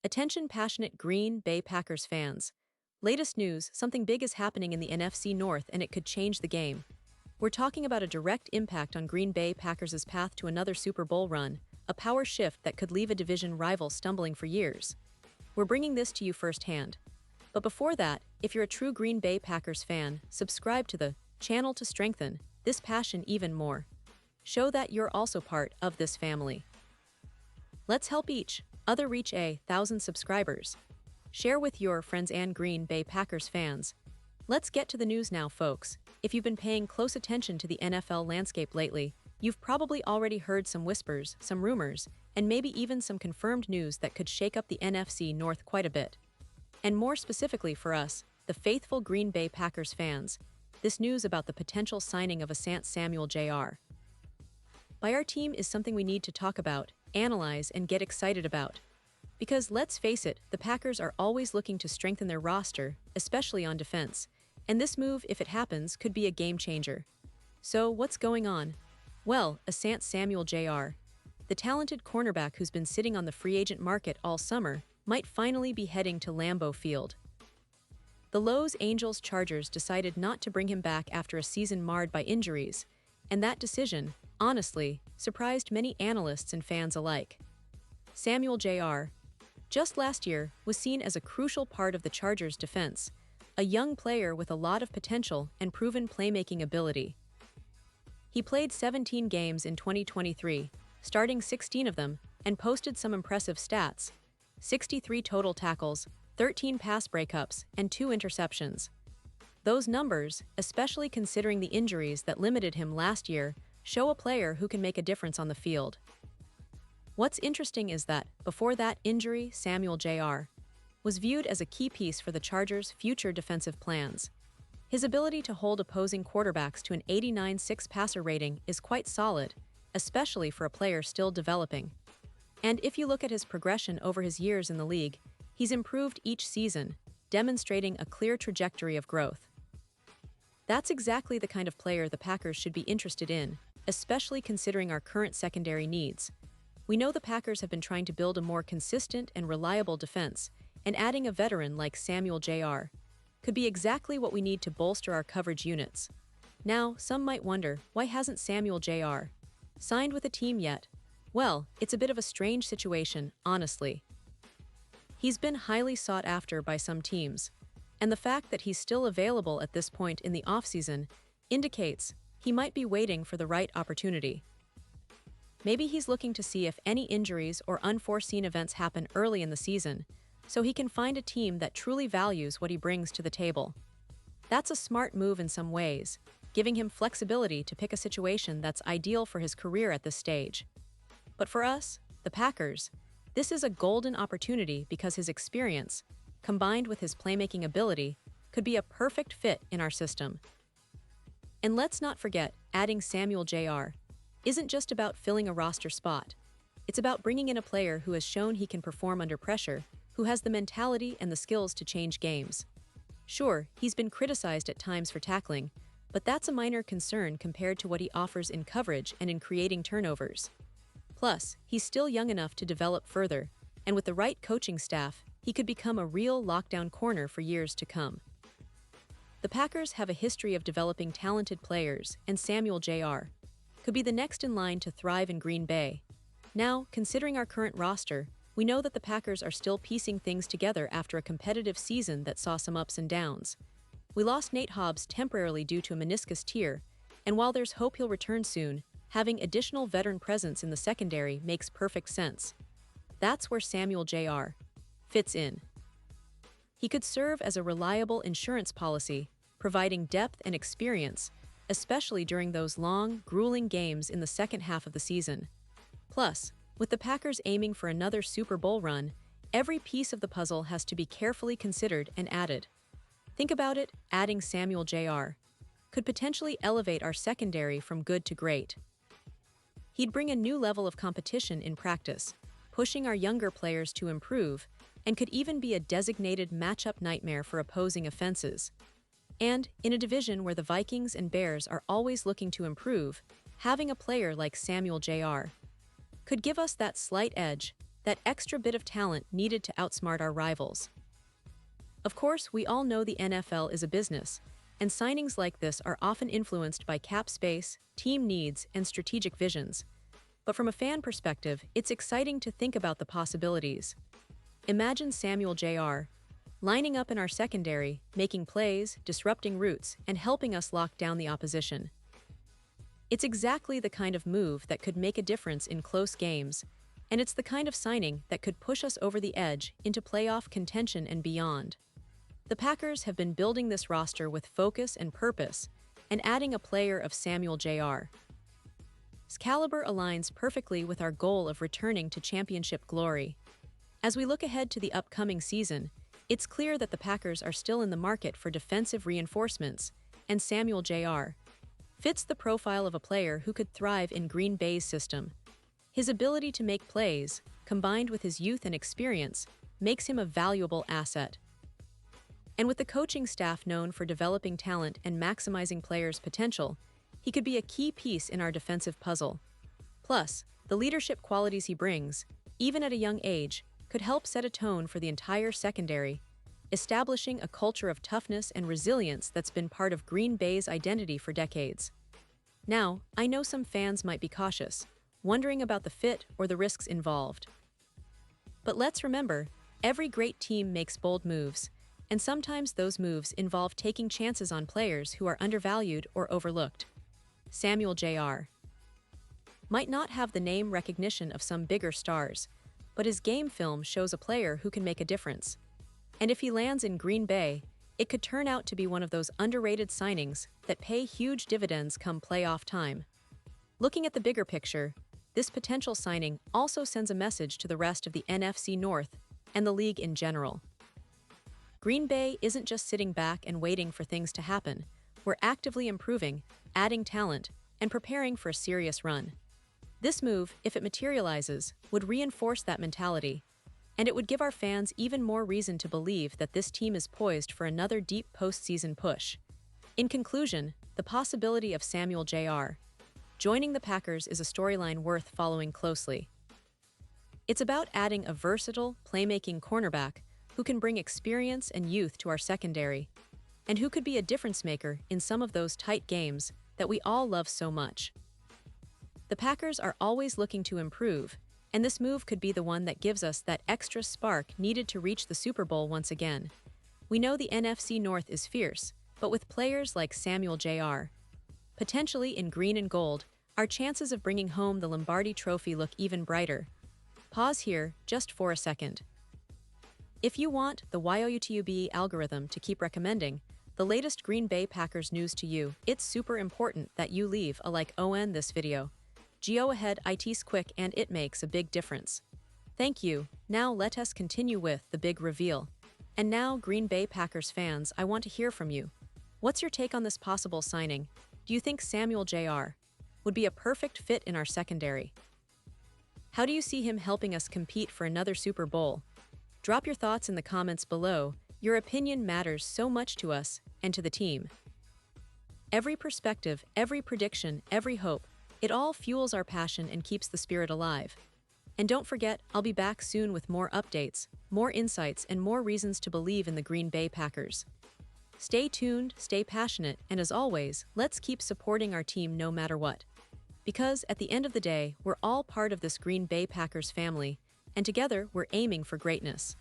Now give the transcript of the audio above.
Attention passionate Green Bay Packers fans. Latest news, something big is happening in the NFC North and it could change the game. We're talking about a direct impact on Green Bay Packers' path to another Super Bowl run, a power shift that could leave a division rival stumbling for years. We're bringing this to you firsthand. But before that, if you're a true Green Bay Packers fan, subscribe to the channel to strengthen this passion even more. Show that you're also part of this family. Let's help each other reach 1,000 subscribers. Share with your friends and Green Bay Packers fans. Let's get to the news now, folks. If you've been paying close attention to the NFL landscape lately, you've probably already heard some whispers, some rumors, and maybe even some confirmed news that could shake up the NFC North quite a bit. And more specifically for us, the faithful Green Bay Packers fans, this news about the potential signing of Asante Samuel Jr. by our team is something we need to talk about, analyze, and get excited about. Because let's face it, the Packers are always looking to strengthen their roster, especially on defense, and this move, if it happens, could be a game changer. So, what's going on? Well, Asante Samuel Jr., the talented cornerback who's been sitting on the free agent market all summer, might finally be heading to Lambeau Field. The Los Angeles Chargers decided not to bring him back after a season marred by injuries, and that decision, honestly, surprised many analysts and fans alike. Samuel Jr., just last year, was seen as a crucial part of the Chargers' defense, a young player with a lot of potential and proven playmaking ability. He played 17 games in 2023, starting 16 of them, and posted some impressive stats: 63 total tackles, 13 pass breakups, and 2 interceptions. Those numbers, especially considering the injuries that limited him last year, show a player who can make a difference on the field. What's interesting is that, before that injury, Samuel Jr. was viewed as a key piece for the Chargers' future defensive plans. His ability to hold opposing quarterbacks to an 89.6 passer rating is quite solid, especially for a player still developing. And if you look at his progression over his years in the league, he's improved each season, demonstrating a clear trajectory of growth. That's exactly the kind of player the Packers should be interested in, especially considering our current secondary needs. We know the Packers have been trying to build a more consistent and reliable defense, and adding a veteran like Samuel Jr. could be exactly what we need to bolster our coverage units. Now, some might wonder, why hasn't Samuel Jr. signed with a team yet? Well, it's a bit of a strange situation, honestly. He's been highly sought after by some teams, and the fact that he's still available at this point in the offseason indicates he might be waiting for the right opportunity. Maybe he's looking to see if any injuries or unforeseen events happen early in the season, so he can find a team that truly values what he brings to the table. That's a smart move in some ways, giving him flexibility to pick a situation that's ideal for his career at this stage. But for us, the Packers, this is a golden opportunity because his experience, combined with his playmaking ability, could be a perfect fit in our system. And let's not forget, adding Samuel Jr. isn't just about filling a roster spot. It's about bringing in a player who has shown he can perform under pressure, who has the mentality and the skills to change games. Sure, he's been criticized at times for tackling, but that's a minor concern compared to what he offers in coverage and in creating turnovers. Plus, he's still young enough to develop further, and with the right coaching staff, he could become a real lockdown corner for years to come. The Packers have a history of developing talented players, and Samuel Jr. could be the next in line to thrive in Green Bay. Now, considering our current roster, we know that the Packers are still piecing things together after a competitive season that saw some ups and downs. We lost Nate Hobbs temporarily due to a meniscus tear, and while there's hope he'll return soon, having additional veteran presence in the secondary makes perfect sense. That's where Samuel Jr. fits in. He could serve as a reliable insurance policy, providing depth and experience, especially during those long, grueling games in the second half of the season. Plus, with the Packers aiming for another Super Bowl run, every piece of the puzzle has to be carefully considered and added. Think about it, adding Samuel Jr. could potentially elevate our secondary from good to great. He'd bring a new level of competition in practice, pushing our younger players to improve, and could even be a designated matchup nightmare for opposing offenses. And, in a division where the Vikings and Bears are always looking to improve, having a player like Samuel Jr. could give us that slight edge, that extra bit of talent needed to outsmart our rivals. Of course, we all know the NFL is a business, and signings like this are often influenced by cap space, team needs, and strategic visions. But from a fan perspective, it's exciting to think about the possibilities. Imagine Samuel J.R. lining up in our secondary, making plays, disrupting routes, and helping us lock down the opposition. It's exactly the kind of move that could make a difference in close games, and it's the kind of signing that could push us over the edge into playoff contention and beyond. The Packers have been building this roster with focus and purpose, and adding a player of Samuel J.R. His caliber aligns perfectly with our goal of returning to championship glory. As we look ahead to the upcoming season, it's clear that the Packers are still in the market for defensive reinforcements, and Samuel J.R. fits the profile of a player who could thrive in Green Bay's system. His ability to make plays, combined with his youth and experience, makes him a valuable asset. And with the coaching staff known for developing talent and maximizing players' potential, he could be a key piece in our defensive puzzle. Plus, the leadership qualities he brings, even at a young age, could help set a tone for the entire secondary, establishing a culture of toughness and resilience that's been part of Green Bay's identity for decades. Now, I know some fans might be cautious, wondering about the fit or the risks involved. But let's remember, every great team makes bold moves, and sometimes those moves involve taking chances on players who are undervalued or overlooked. Samuel J.R. might not have the name recognition of some bigger stars, but his game film shows a player who can make a difference. And if he lands in Green Bay, it could turn out to be one of those underrated signings that pay huge dividends come playoff time. Looking at the bigger picture, this potential signing also sends a message to the rest of the NFC North and the league in general. Green Bay isn't just sitting back and waiting for things to happen. We're actively improving, adding talent, and preparing for a serious run. This move, if it materializes, would reinforce that mentality, and it would give our fans even more reason to believe that this team is poised for another deep postseason push. In conclusion, the possibility of Samuel J.R. joining the Packers is a storyline worth following closely. It's about adding a versatile, playmaking cornerback who can bring experience and youth to our secondary, and who could be a difference maker in some of those tight games that we all love so much. The Packers are always looking to improve, and this move could be the one that gives us that extra spark needed to reach the Super Bowl once again. We know the NFC North is fierce, but with players like Samuel J.R. potentially in green and gold, our chances of bringing home the Lombardi Trophy look even brighter. Pause here just for a second. If you want the YOUTUB algorithm to keep recommending the latest Green Bay Packers news to you, it's super important that you leave a like on this video. Go ahead, it's quick and it makes a big difference. Thank you. Now let us continue with the big reveal. And now, Green Bay Packers fans, I want to hear from you. What's your take on this possible signing? Do you think Samuel J.R. would be a perfect fit in our secondary? How do you see him helping us compete for another Super Bowl? Drop your thoughts in the comments below. Your opinion matters so much to us and to the team. Every perspective, every prediction, every hope, it all fuels our passion and keeps the spirit alive. And don't forget, I'll be back soon with more updates, more insights, and more reasons to believe in the Green Bay Packers. Stay tuned, stay passionate, and as always, let's keep supporting our team no matter what. Because at the end of the day, we're all part of this Green Bay Packers family, and together we're aiming for greatness.